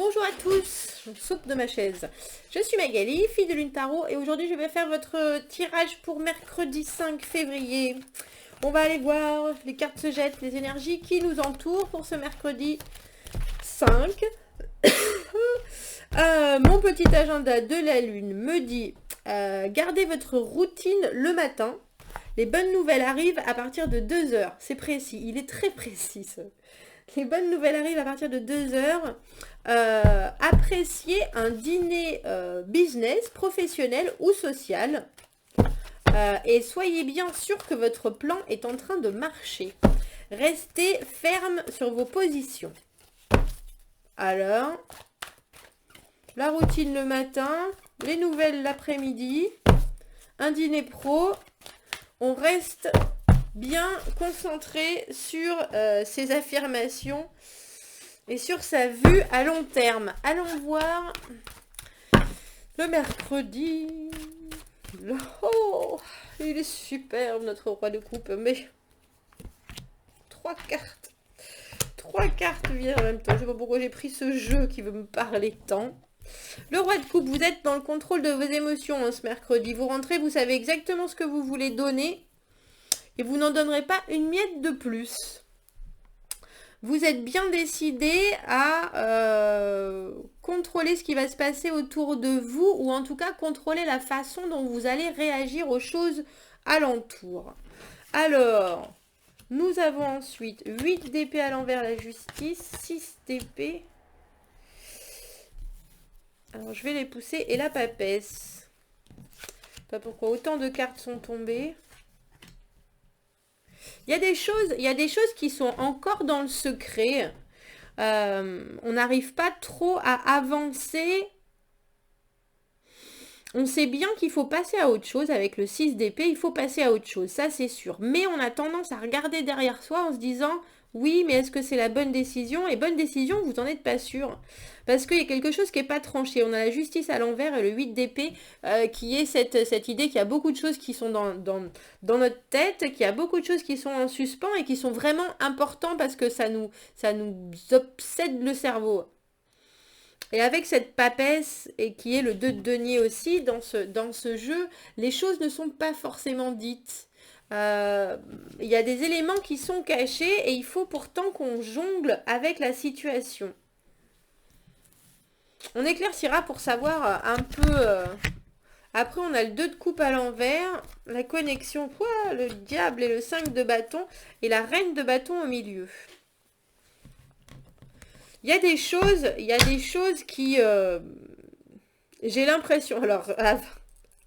Bonjour à tous, je saute de ma chaise. Je suis Magali, fille de Lune Tarot, et aujourd'hui je vais faire votre tirage pour mercredi 5 février. On va aller voir, les cartes se jettent, les énergies qui nous entourent pour ce mercredi 5. Mon petit agenda de la Lune me dit gardez votre routine le matin. Les bonnes nouvelles arrivent à partir de 2 heures. C'est précis, il est très précis ça. Les bonnes nouvelles arrivent à partir de 2 heures. Appréciez un dîner business, professionnel ou social. Et soyez bien sûr que votre plan est en train de marcher. Restez ferme sur vos positions. Alors, la routine le matin, les nouvelles l'après-midi, un dîner pro. On reste bien concentré sur ses affirmations et sur sa vue à long terme. Allons voir le mercredi. Oh, il est superbe notre roi de coupe, mais 3 cartes. 3 cartes viennent en même temps. Je ne sais pas pourquoi j'ai pris ce jeu qui veut me parler tant. Le roi de coupe, vous êtes dans le contrôle de vos émotions ce mercredi. Vous rentrez, vous savez exactement ce que vous voulez donner. Et vous n'en donnerez pas une miette de plus. Vous êtes bien décidé à contrôler ce qui va se passer autour de vous, ou en tout cas contrôler la façon dont vous allez réagir aux choses alentour. Alors, nous avons ensuite 8 d'épée à l'envers, la justice, 6 d'épée. Alors, je vais les pousser, et la papesse. Pas pourquoi autant de cartes sont tombées. Il y a des choses qui sont encore dans le secret. On n'arrive pas trop à avancer. On sait bien qu'il faut passer à autre chose. Avec le 6 d'épée, il faut passer à autre chose. Ça, c'est sûr. Mais on a tendance à regarder derrière soi en se disant « Oui, mais est-ce que c'est la bonne décision ?» Et bonne décision, vous n'en êtes pas sûr. Parce qu'il y a quelque chose qui n'est pas tranché. On a la justice à l'envers et le 8 d'épée qui est cette idée qu'il y a beaucoup de choses qui sont dans notre tête, qu'il y a beaucoup de choses qui sont en suspens et qui sont vraiment importantes parce que ça nous obsède le cerveau. Et avec cette papesse, et qui est le 2 de denier aussi, dans ce jeu, les choses ne sont pas forcément dites. Il y a des éléments qui sont cachés et il faut pourtant qu'on jongle avec la situation. On éclaircira pour savoir un peu... Après, on a le 2 de coupe à l'envers, la connexion, quoi, le diable et le 5 de bâton, et la reine de bâton au milieu. Il y a des choses qui... j'ai l'impression... Alors,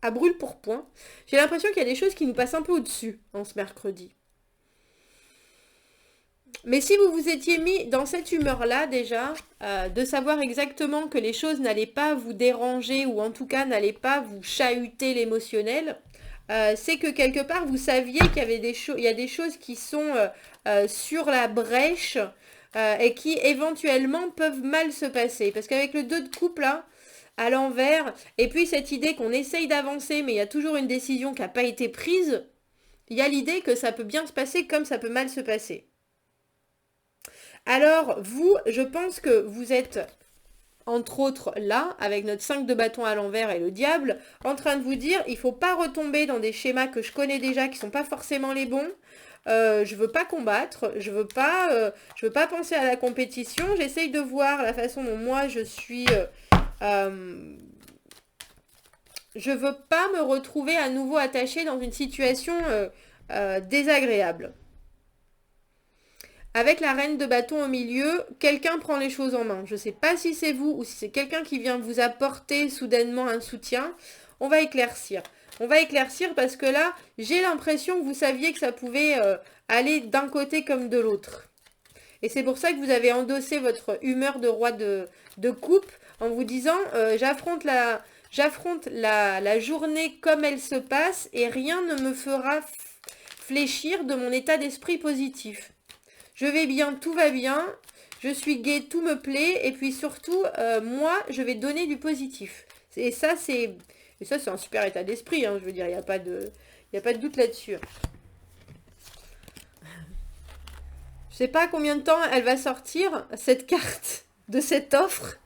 à brûle pour point, j'ai l'impression qu'il y a des choses qui nous passent un peu au-dessus en ce mercredi. Mais si vous vous étiez mis dans cette humeur-là déjà, de savoir exactement que les choses n'allaient pas vous déranger ou en tout cas n'allaient pas vous chahuter l'émotionnel, c'est que quelque part vous saviez qu'il y avait il y a des choses qui sont sur la brèche et qui éventuellement peuvent mal se passer. Parce qu'avec le 2 de coupe là, à l'envers, et puis cette idée qu'on essaye d'avancer mais il y a toujours une décision qui n'a pas été prise, il y a l'idée que ça peut bien se passer comme ça peut mal se passer. Alors, vous, je pense que vous êtes, entre autres, là, avec notre 5 de bâton à l'envers et le diable, en train de vous dire, il ne faut pas retomber dans des schémas que je connais déjà, qui ne sont pas forcément les bons. Je veux pas combattre, je veux pas penser à la compétition. J'essaye de voir la façon dont moi je suis... je veux pas me retrouver à nouveau attachée dans une situation désagréable. Avec la reine de bâton au milieu, quelqu'un prend les choses en main. Je ne sais pas si c'est vous ou si c'est quelqu'un qui vient vous apporter soudainement un soutien. On va éclaircir. On va éclaircir parce que là, j'ai l'impression que vous saviez que ça pouvait aller d'un côté comme de l'autre. Et c'est pour ça que vous avez endossé votre humeur de roi de coupe en vous disant j'affronte la journée comme elle se passe et rien ne me fera fléchir de mon état d'esprit positif. Je vais bien, tout va bien, je suis gaie, tout me plaît, et puis surtout, moi, je vais donner du positif. Et ça, c'est un super état d'esprit, hein, je veux dire, il n'y a pas de doute là-dessus. Je sais pas combien de temps elle va sortir, cette carte de cette offre.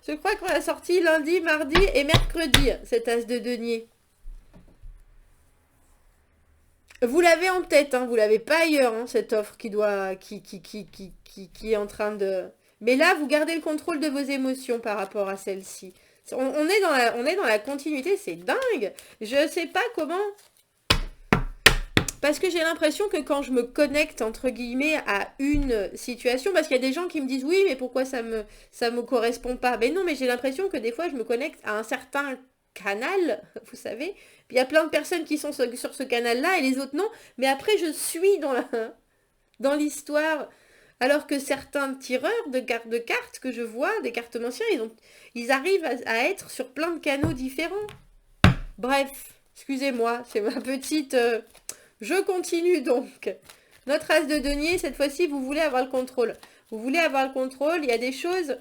Je crois qu'on l'a sorti lundi, mardi et mercredi, cet as de denier. Vous l'avez en tête, hein, vous l'avez pas ailleurs, hein, cette offre qui est en train de... Mais là, vous gardez le contrôle de vos émotions par rapport à celle-ci. On est dans la continuité, c'est dingue. Je sais pas comment... Parce que j'ai l'impression que quand je me connecte, entre guillemets, à une situation, parce qu'il y a des gens qui me disent, oui, mais pourquoi ça me correspond pas? Mais non, mais j'ai l'impression que des fois, je me connecte à un certain canal, vous savez. Puis il y a plein de personnes qui sont sur ce canal-là et les autres non. Mais après, je suis dans l'histoire. Alors que certains tireurs de cartes que je vois, des cartomanciens, ils arrivent à être sur plein de canaux différents. Bref, excusez-moi, c'est ma petite... Je continue donc. Notre as de denier, cette fois-ci, vous voulez avoir le contrôle. Vous voulez avoir le contrôle, il y a des choses...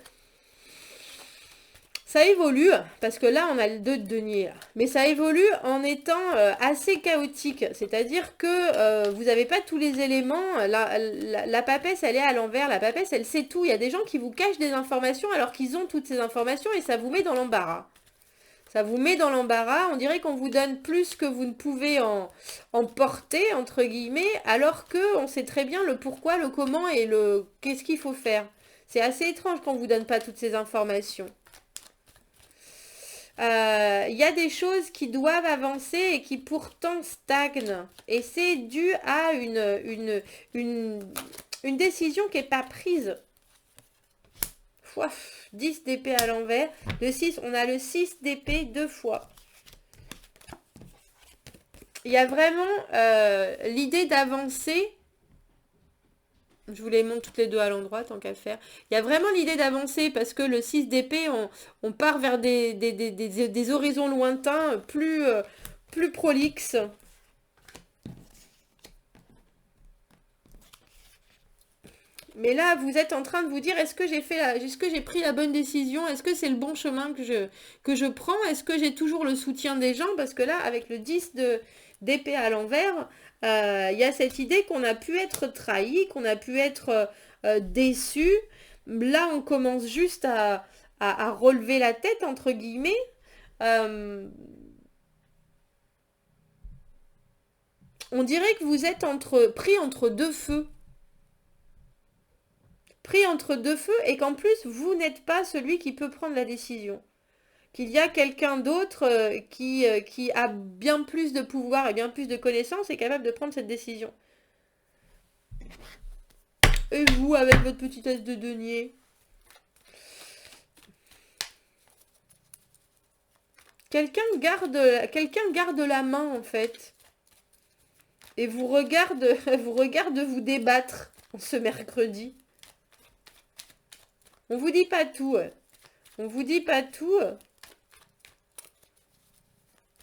Ça évolue, parce que là, on a le 2 de denier. Là. Mais ça évolue en étant assez chaotique. C'est-à-dire que vous n'avez pas tous les éléments. La papesse, elle est à l'envers. La papesse, elle sait tout. Il y a des gens qui vous cachent des informations alors qu'ils ont toutes ces informations et ça vous met dans l'embarras. Ça vous met dans l'embarras. On dirait qu'on vous donne plus que vous ne pouvez en porter, entre guillemets, alors qu'on sait très bien le pourquoi, le comment et le qu'est-ce qu'il faut faire. C'est assez étrange qu'on ne vous donne pas toutes ces informations. Il y a des choses qui doivent avancer et qui pourtant stagnent. Et c'est dû à une décision qui n'est pas prise. Ouf, 10 d'épée à l'envers. Le 6, on a le 6 d'épée 2 fois. Il y a vraiment l'idée d'avancer. Je vous les montre toutes les deux à l'endroit, tant qu'à faire. Il y a vraiment l'idée d'avancer parce que le 6 d'épée, on part vers des horizons lointains plus prolixes. Mais là, vous êtes en train de vous dire, est-ce que j'ai pris la bonne décision? Est-ce que c'est le bon chemin que je prends? Est-ce que j'ai toujours le soutien des gens? Parce que là, avec le 10 d'épée à l'envers, il y a cette idée qu'on a pu être trahi, qu'on a pu être déçu. Là, on commence juste à relever la tête, entre guillemets. On dirait que vous êtes pris entre deux feux. Pris entre deux feux et qu'en plus, vous n'êtes pas celui qui peut prendre la décision. Qu'il y a quelqu'un d'autre qui a bien plus de pouvoir et bien plus de connaissances et capable de prendre cette décision. Et vous, avec votre petite as de denier, quelqu'un garde la main en fait. Et vous regarde vous débattre ce mercredi. On vous dit pas tout. On vous dit pas tout.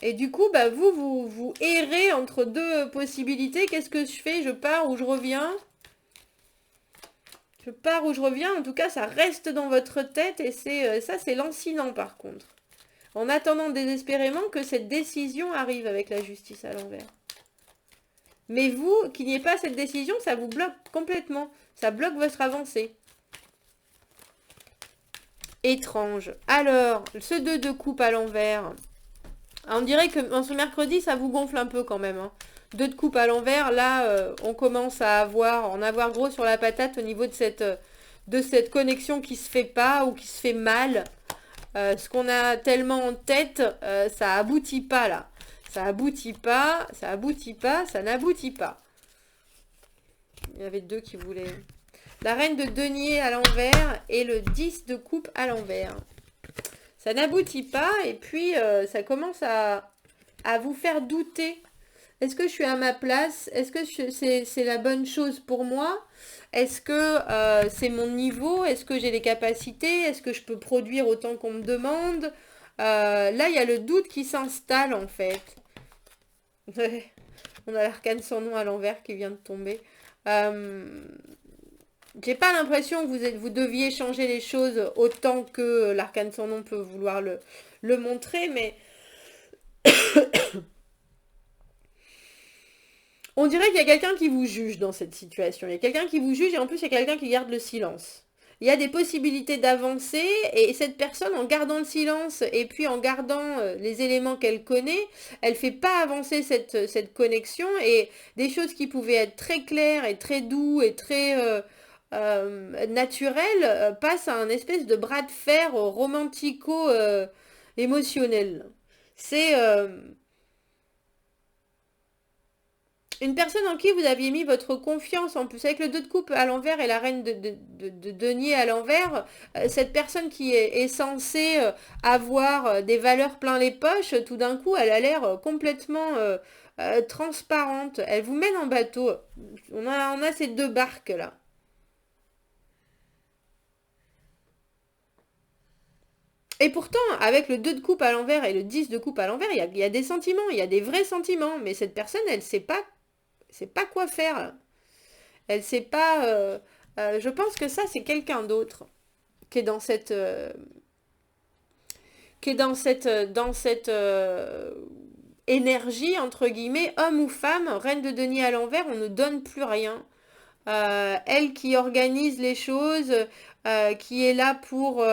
Et du coup, bah vous errez entre deux possibilités. Qu'est-ce que je fais? Je pars ou je reviens? Je pars ou je reviens. En tout cas, ça reste dans votre tête. Et ça, c'est lancinant par contre. En attendant désespérément que cette décision arrive avec la justice à l'envers. Mais vous, qu'il n'y ait pas cette décision, ça vous bloque complètement. Ça bloque votre avancée. Étrange. Alors, ce 2 de coupe à l'envers. On dirait que dans ce mercredi, ça vous gonfle un peu quand même. Hein. 2 de coupe à l'envers, là, on commence à en avoir gros sur la patate au niveau de cette connexion qui se fait pas ou qui se fait mal. Ce qu'on a tellement en tête, ça aboutit pas là. Ça aboutit pas, ça aboutit pas, ça n'aboutit pas. Il y avait 2 qui voulaient... La reine de denier à l'envers et le 10 de coupe à l'envers. Ça n'aboutit pas et puis ça commence à vous faire douter. Est-ce que je suis à ma place? Est-ce que c'est la bonne chose pour moi? Est-ce que c'est mon niveau? Est-ce que j'ai les capacités? Est-ce que je peux produire autant qu'on me demande? Là, il y a le doute qui s'installe en fait. On a l'arcane sans nom à l'envers qui vient de tomber. J'ai pas l'impression que vous deviez changer les choses autant que l'arcane sans nom peut vouloir le montrer, mais on dirait qu'il y a quelqu'un qui vous juge dans cette situation. Il y a quelqu'un qui vous juge et en plus il y a quelqu'un qui garde le silence. il y a des possibilités d'avancer et cette personne, en gardant le silence et puis en gardant les éléments qu'elle connaît, elle fait pas avancer cette connexion et des choses qui pouvaient être très claires et très doux et très naturelles passent à un espèce de bras de fer romantico émotionnel. C'est une personne en qui vous aviez mis votre confiance, en plus avec le 2 de coupe à l'envers et la reine de denier à l'envers, cette personne qui est censée avoir des valeurs plein les poches, tout d'un coup elle a l'air complètement transparente. Elle vous mène en bateau. On a ces deux barques là. Et pourtant, avec le 2 de coupe à l'envers et le 10 de coupe à l'envers, il y a des sentiments, il y a des vrais sentiments. Mais cette personne, elle sait pas quoi faire. Elle sait pas. Je pense que ça, c'est quelqu'un d'autre qui est dans cette, énergie entre guillemets, homme ou femme, reine de denier à l'envers, on ne donne plus rien. Elle qui organise les choses, qui est là pour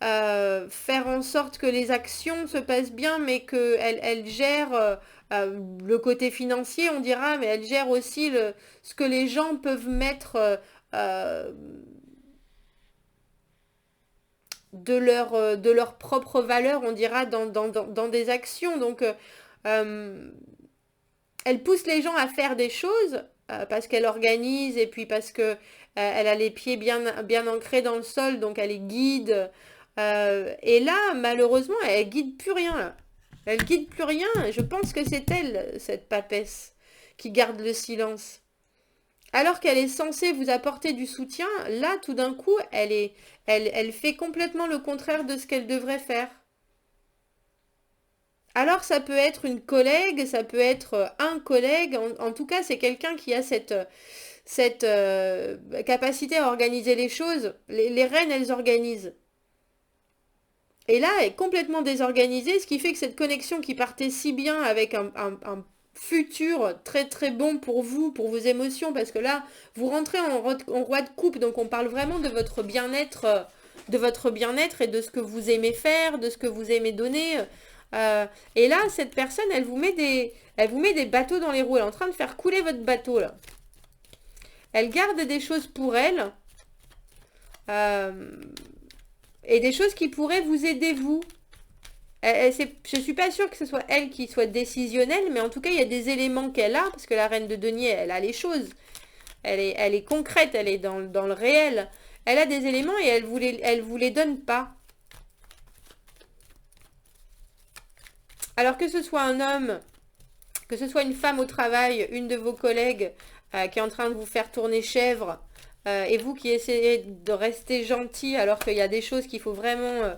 faire en sorte que les actions se passent bien, mais qu'elle elle gère le côté financier, on dira, mais elle gère aussi ce que les gens peuvent mettre euh, de leur propre valeur, on dira, dans des actions. Donc, elle pousse les gens à faire des choses parce qu'elle organise et puis parce que elle a les pieds bien ancrés dans le sol, donc elle les guide. Et là, malheureusement, elle guide plus rien. Là. Elle guide plus rien. Je pense que c'est elle, cette papesse, qui garde le silence. Alors qu'elle est censée vous apporter du soutien, là, tout d'un coup, elle fait complètement le contraire de ce qu'elle devrait faire. Alors ça peut être une collègue, ça peut être un collègue, en tout cas c'est quelqu'un qui a cette capacité à organiser les choses. Les reines, elles organisent. Et là, elle est complètement désorganisée, ce qui fait que cette connexion qui partait si bien avec un futur très très bon pour vous, pour vos émotions, parce que là, vous rentrez en roi de coupe, donc on parle vraiment de votre bien-être et de ce que vous aimez faire, de ce que vous aimez donner. Et là, cette personne, elle vous met des bateaux dans les roues. Elle est en train de faire couler votre bateau là. Elle garde des choses pour elle. Et des choses qui pourraient vous aider vous. Je suis pas sûre que ce soit elle qui soit décisionnelle, mais en tout cas, il y a des éléments qu'elle a, parce que la reine de denier, elle a les choses. Elle est concrète, elle est dans le réel. Elle a des éléments et elle vous les donne pas. Alors que ce soit un homme, que ce soit une femme au travail, une de vos collègues qui est en train de vous faire tourner chèvre, et vous qui essayez de rester gentil alors qu'il y a des choses qu'il faut vraiment...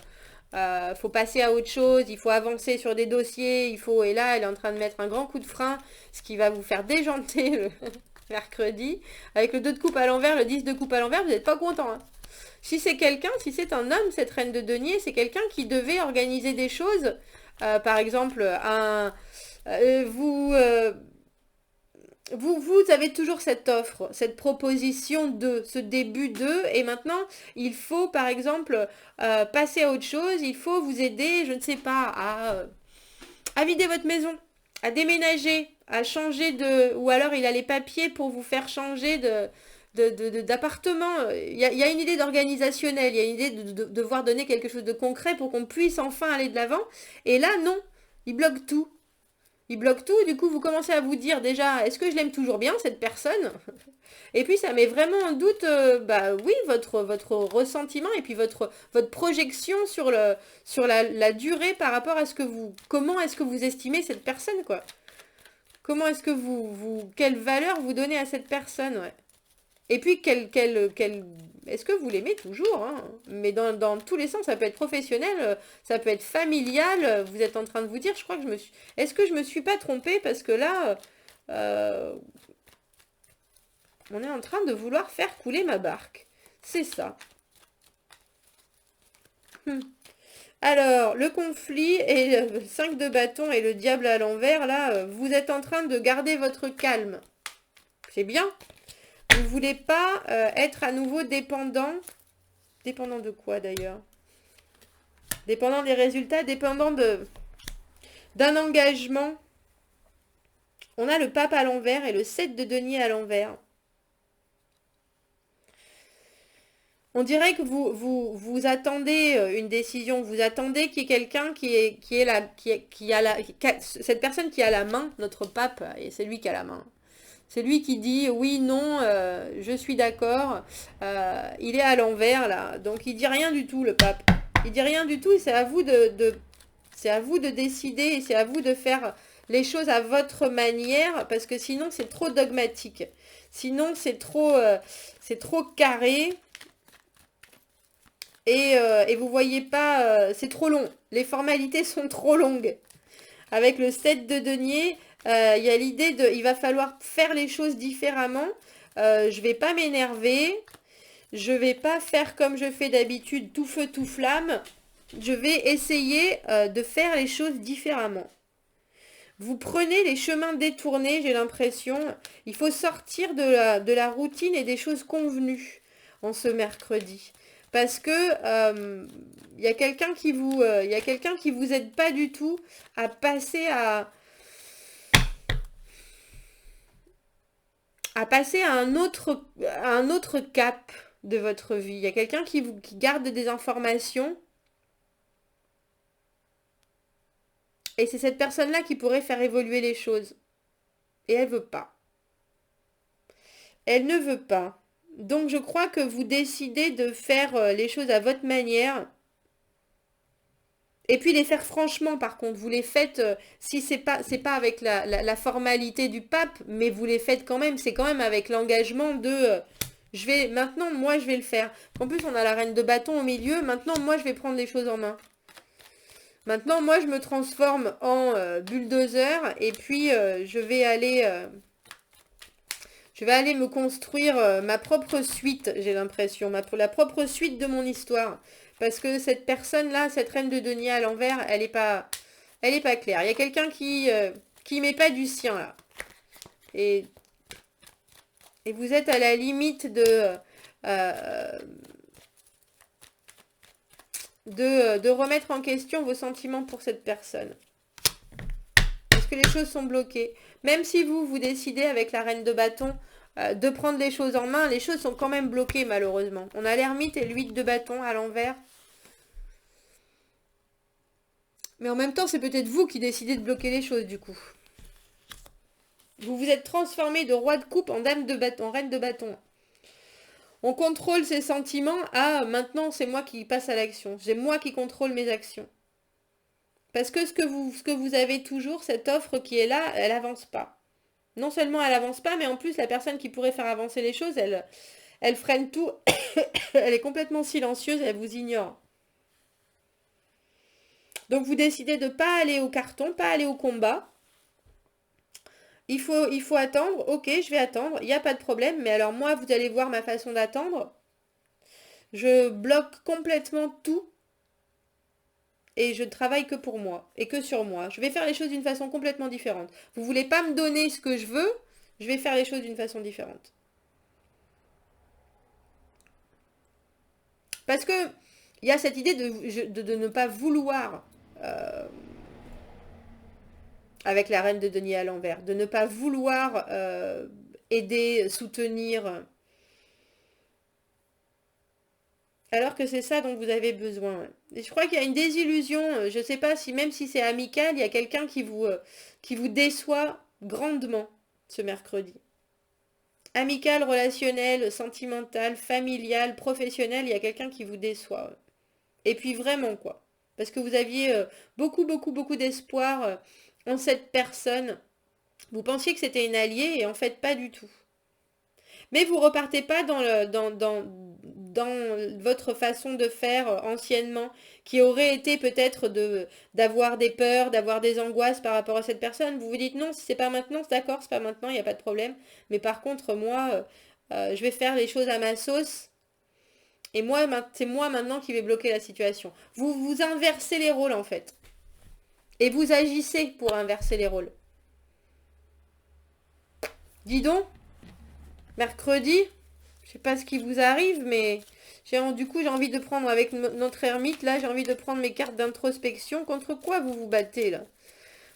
faut passer à autre chose, il faut avancer sur des dossiers, et là, elle est en train de mettre un grand coup de frein, ce qui va vous faire déjanter le mercredi. Avec le 2 de coupe à l'envers, le 10 de coupe à l'envers, vous n'êtes pas content. Hein. Si c'est quelqu'un, si c'est un homme, cette reine de denier, c'est quelqu'un qui devait organiser des choses. Par exemple, vous avez toujours cette offre, cette proposition de ce début de, et maintenant, il faut, par exemple, passer à autre chose, il faut vous aider, je ne sais pas, à vider votre maison, à déménager, à changer ou alors il a les papiers pour vous faire changer d'appartement. Il y a une idée d'organisationnel, il y a une idée de devoir donner quelque chose de concret pour qu'on puisse enfin aller de l'avant. Et là, non, il bloque tout. Il bloque tout, du coup vous commencez à vous dire déjà, est-ce que je l'aime toujours bien cette personne? Et puis ça met vraiment en doute, bah oui, votre ressentiment et puis votre projection sur la durée par rapport à comment est-ce que vous estimez cette personne, quoi. Comment est-ce que quelle valeur vous donnez à cette personne, ouais. Et puis, est-ce que vous l'aimez toujours hein. Mais dans tous les sens, ça peut être professionnel, ça peut être familial. Vous êtes en train de vous dire, je crois que Est-ce que je me suis pas trompée? Parce que là, on est en train de vouloir faire couler ma barque. C'est ça. Alors, le conflit et le 5 de bâton et le diable à l'envers, là, vous êtes en train de garder votre calme. C'est bien. Vous ne voulez pas être à nouveau dépendant Dépendant de quoi d'ailleurs? Dépendant des résultats, dépendant d'un engagement. On a le pape à l'envers et le 7 de denier à l'envers. On dirait que vous attendez une décision, vous attendez qu'il y ait quelqu'un cette personne qui a la main, notre pape, et c'est lui qui a la main. C'est lui qui dit oui, non, je suis d'accord, il est à l'envers là, donc il dit rien du tout le pape. Il dit rien du tout et c'est à vous c'est à vous de décider et c'est à vous de faire les choses à votre manière parce que sinon c'est trop dogmatique. Sinon c'est trop carré. Et vous voyez pas, c'est trop long. Les formalités sont trop longues. Avec le 7 de denier, il y a l'idée il va falloir faire les choses différemment. Je vais pas m'énerver. Je vais pas faire comme je fais d'habitude, tout feu, tout flamme. Je vais essayer de faire les choses différemment. Vous prenez les chemins détournés, j'ai l'impression. Il faut sortir de la routine et des choses convenues en ce mercredi. Parce que y a quelqu'un qui vous aide pas du tout à passer à un autre cap de votre vie. Il y a quelqu'un qui garde des informations. Et c'est cette personne-là qui pourrait faire évoluer les choses. Et elle veut pas. Elle ne veut pas. Donc je crois que vous décidez de faire les choses à votre manière. Et puis les faire franchement par contre. Vous les faites, si c'est pas avec la formalité du pape, mais vous les faites quand même. C'est quand même avec l'engagement de maintenant, moi je vais le faire. En plus on a la reine de bâton au milieu. Maintenant moi je vais prendre les choses en main. Maintenant moi je me transforme en bulldozer. Et puis je vais aller me construire ma propre suite, j'ai l'impression, la propre suite de mon histoire. Parce que cette personne-là, cette reine de denier à l'envers, elle est pas claire. Il y a quelqu'un qui met pas du sien, là. Et vous êtes à la limite de remettre en question vos sentiments pour cette personne. Parce que les choses sont bloquées. Même si vous décidez avec la reine de bâton de prendre les choses en main, les choses sont quand même bloquées malheureusement. On a l'ermite et l'huile de bâton à l'envers. Mais en même temps, c'est peut-être vous qui décidez de bloquer les choses du coup. Vous vous êtes transformé de roi de coupe en dame de bâton, en reine de bâton. On contrôle ses sentiments. Ah, maintenant c'est moi qui passe à l'action. C'est moi qui contrôle mes actions. Parce que ce que vous avez toujours, cette offre qui est là, elle avance pas. Non seulement elle avance pas, mais en plus la personne qui pourrait faire avancer les choses, elle freine tout. Elle est complètement silencieuse, elle vous ignore. Donc vous décidez de ne pas aller au carton, pas aller au combat. Il faut attendre. Ok, je vais attendre. Il n'y a pas de problème. Mais alors moi, vous allez voir ma façon d'attendre. Je bloque complètement tout. Et je ne travaille que pour moi. Et que sur moi. Je vais faire les choses d'une façon complètement différente. Vous voulez pas me donner ce que je veux. Je vais faire les choses d'une façon différente. Parce que il y a cette idée de ne pas vouloir... avec la reine de denier à l'envers, de ne pas vouloir aider, soutenir, alors que c'est ça dont vous avez besoin. Et je crois qu'il y a une désillusion, je ne sais pas si même si c'est amical, il y a quelqu'un qui vous déçoit grandement ce mercredi. Amical, relationnel, sentimental, familial, professionnel, il y a quelqu'un qui vous déçoit. Et puis vraiment quoi. Parce que vous aviez beaucoup, beaucoup, beaucoup d'espoir en cette personne. Vous pensiez que c'était une alliée et en fait pas du tout. Mais vous repartez pas dans votre façon de faire anciennement, qui aurait été peut-être d'avoir des peurs, d'avoir des angoisses par rapport à cette personne. Vous vous dites non, si c'est pas maintenant, c'est d'accord, c'est pas maintenant, il n'y a pas de problème. Mais par contre, moi, je vais faire les choses à ma sauce. Et moi, c'est moi maintenant qui vais bloquer la situation. Vous inversez les rôles en fait. Et vous agissez pour inverser les rôles. Dis donc, mercredi, je sais pas ce qui vous arrive, mais Du coup, j'ai envie de prendre avec notre ermite, là, j'ai envie de prendre mes cartes d'introspection. Contre quoi vous vous battez, là?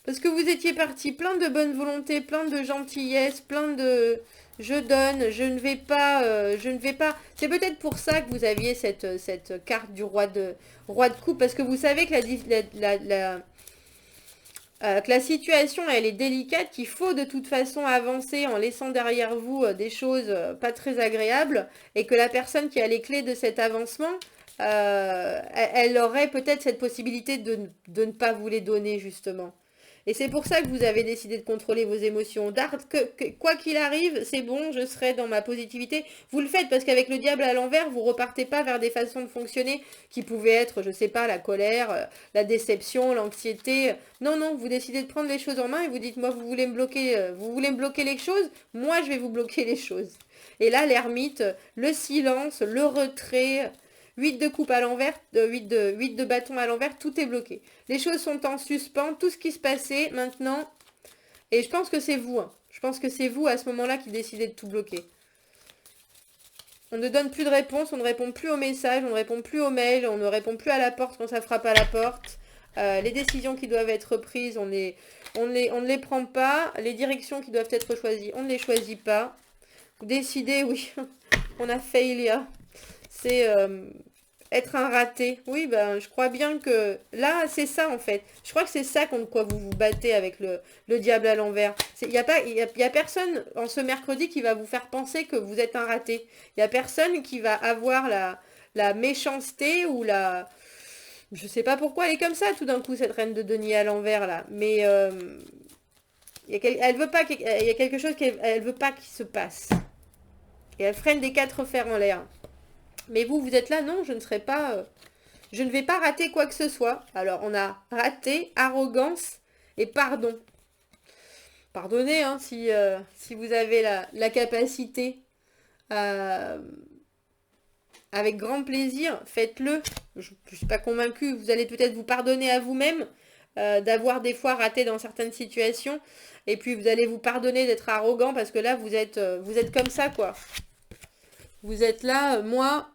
Parce que vous étiez parti plein de bonne volonté, plein de gentillesse, plein de... Je donne, je ne vais pas, je ne vais pas... C'est peut-être pour ça que vous aviez cette carte du roi de coupe, parce que vous savez que que la situation, elle est délicate, qu'il faut de toute façon avancer en laissant derrière vous des choses pas très agréables, et que la personne qui a les clés de cet avancement, elle aurait peut-être cette possibilité de ne pas vous les donner, justement. Et c'est pour ça que vous avez décidé de contrôler vos émotions. Quoi qu'il arrive, c'est bon, je serai dans ma positivité. Vous le faites parce qu'avec le diable à l'envers, vous repartez pas vers des façons de fonctionner qui pouvaient être, je sais pas, la colère, la déception, l'anxiété. Non, non, vous décidez de prendre les choses en main et vous dites, moi, vous voulez me bloquer les choses, moi, je vais vous bloquer les choses. Et là, l'ermite, le silence, le retrait... 8 de coupe à l'envers, 8 de bâton à l'envers, tout est bloqué. Les choses sont en suspens, tout ce qui se passait maintenant. Et je pense que c'est vous. Hein. Je pense que c'est vous à ce moment-là qui décidez de tout bloquer. On ne donne plus de réponse, on ne répond plus aux messages, on ne répond plus aux mails, on ne répond plus à la porte quand ça frappe à la porte. Les décisions qui doivent être prises, on ne les prend pas. Les directions qui doivent être choisies, on ne les choisit pas. Vous décidez, oui, on a failure. C'est être un raté. Oui, ben, je crois bien que... Là, c'est ça, en fait. Je crois que c'est ça contre quoi vous vous battez avec le diable à l'envers. Il n'y a personne, en ce mercredi, qui va vous faire penser que vous êtes un raté. Il n'y a personne qui va avoir la méchanceté ou la... Je sais pas pourquoi elle est comme ça, tout d'un coup, cette reine de denier à l'envers, là. Mais... elle veut pas il y a quelque chose qu'elle veut pas qu'il se passe. Et elle freine des 4 fers en l'air. Mais vous êtes là, non, je ne serai pas... je ne vais pas rater quoi que ce soit. Alors, on a raté, arrogance et pardon. Pardonnez, hein, si vous avez la capacité. Avec grand plaisir, faites-le. Je ne suis pas convaincue. Vous allez peut-être vous pardonner à vous-même d'avoir des fois raté dans certaines situations. Et puis, vous allez vous pardonner d'être arrogant parce que là, vous êtes comme ça, quoi. Vous êtes là, moi...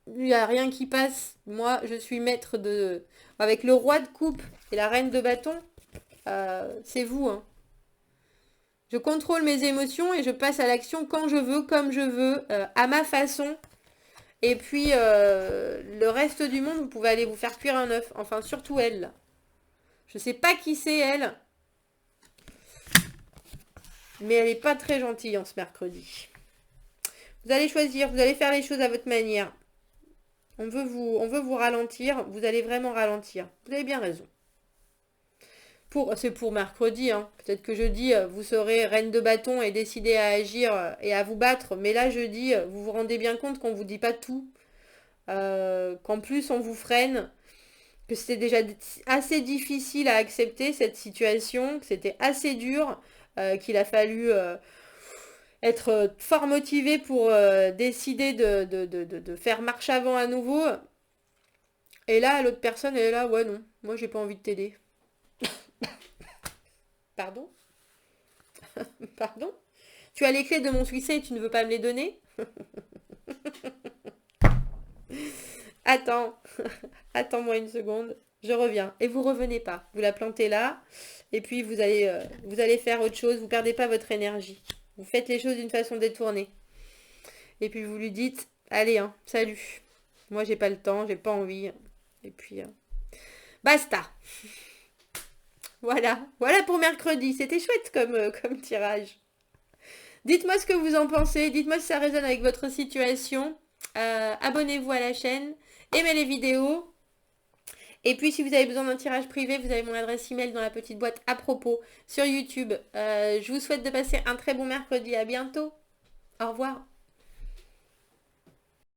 Il n'y a rien qui passe. Moi, je suis maître de... Avec le roi de coupe et la reine de bâton, c'est vous. Hein. Je contrôle mes émotions et je passe à l'action quand je veux, comme je veux, à ma façon. Et puis, le reste du monde, vous pouvez aller vous faire cuire un œuf. Enfin, surtout elle. Là. Je sais pas qui c'est, elle. Mais elle n'est pas très gentille en ce mercredi. Vous allez choisir, vous allez faire les choses à votre manière. On veut vous ralentir. Vous allez vraiment ralentir. Vous avez bien raison. C'est pour mercredi. Hein. Peut-être que jeudi, vous serez reine de bâton et décidez à agir et à vous battre. Mais là, jeudi, vous vous rendez bien compte qu'on ne vous dit pas tout. Qu'en plus, on vous freine. Que c'était déjà assez difficile à accepter cette situation. Que c'était assez dur. Qu'il a fallu... être fort motivé pour décider de faire marche avant à nouveau. Et là, l'autre personne, elle est là, ouais, non, moi, j'ai pas envie de t'aider. Pardon? Pardon? Tu as les clés de mon succès et tu ne veux pas me les donner? Attends, attends-moi une seconde, je reviens. Et vous revenez pas, vous la plantez là, et puis vous allez faire autre chose, vous perdez pas votre énergie. Vous faites les choses d'une façon détournée. Et puis vous lui dites, allez, hein, salut. Moi, j'ai pas le temps, j'ai pas envie. Et puis, basta. Voilà. Voilà pour mercredi. C'était chouette comme tirage. Dites-moi ce que vous en pensez. Dites-moi si ça résonne avec votre situation. Abonnez-vous à la chaîne. Aimez les vidéos. Et puis, si vous avez besoin d'un tirage privé, vous avez mon adresse email dans la petite boîte à propos sur YouTube. Je vous souhaite de passer un très bon mercredi. À bientôt. Au revoir.